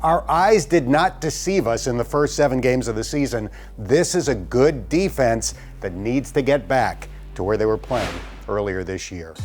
Our eyes did not deceive us in the first 7 games of the season. This is a good defense that needs to get back to where they were playing earlier this year.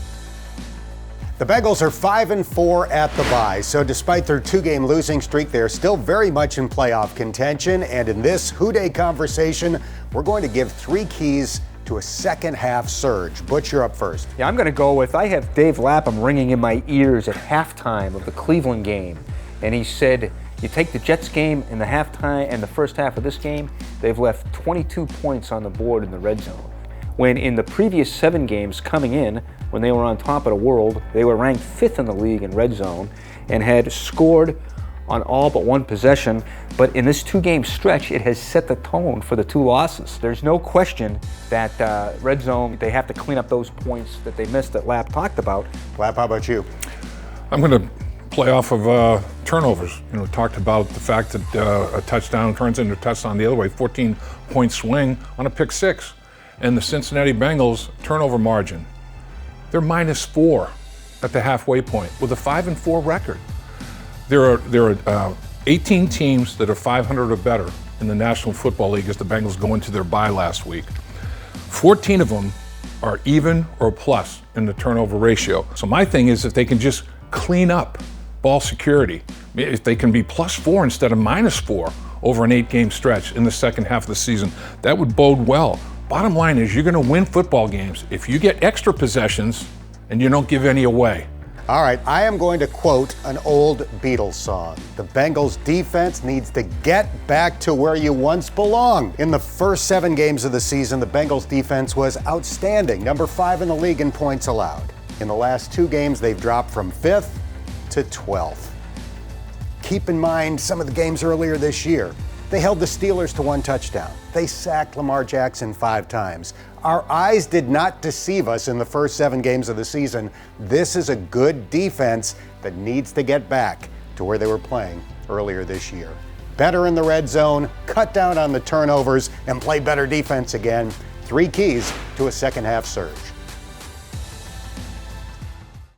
The Bengals are 5-4 at the bye, so despite their 2-game losing streak, they are still very much in playoff contention. And in this Who Day conversation, we're going to give 3 keys to a second-half surge. Butch, you're up first. Yeah, I'm going to go with, I have Dave Lapham ringing in my ears at halftime of the Cleveland game. And he said, you take the Jets game in the halftime and the first half of this game, they've left 22 points on the board in the red zone. When in the previous 7 games coming in, when they were on top of the world, they were ranked 5th in the league in red zone and had scored on all but 1 possession. But in this 2-game stretch, it has set the tone for the 2 losses. There's no question that red zone, they have to clean up those points that they missed that Lap talked about. Lap, how about you? I'm going to play off of turnovers. Talked about the fact that a touchdown turns into a touchdown the other way, 14-point swing on a pick 6. And the Cincinnati Bengals turnover margin, they're -4 at the halfway point with a 5-4 record. There are 18 teams that are 500 or better in the National Football League as the Bengals go into their bye last week. 14 of them are even or plus in the turnover ratio. So my thing is if they can just clean up ball security, if they can be +4 instead of -4 over an 8-game stretch in the second half of the season, that would bode well. Bottom line is you're going to win football games if you get extra possessions and you don't give any away. All right, I am going to quote an old Beatles song. The Bengals defense needs to get back to where you once belonged. In the first 7 games of the season, the Bengals defense was outstanding, number 5 in the league in points allowed. In the last 2 games, they've dropped from 5th to 12th. Keep in mind some of the games earlier this year. They held the Steelers to 1 touchdown. They sacked Lamar Jackson 5 times. Our eyes did not deceive us in the first 7 games of the season. This is a good defense that needs to get back to where they were playing earlier this year. Better in the red zone, cut down on the turnovers, and play better defense again. 3 keys to a second-half surge.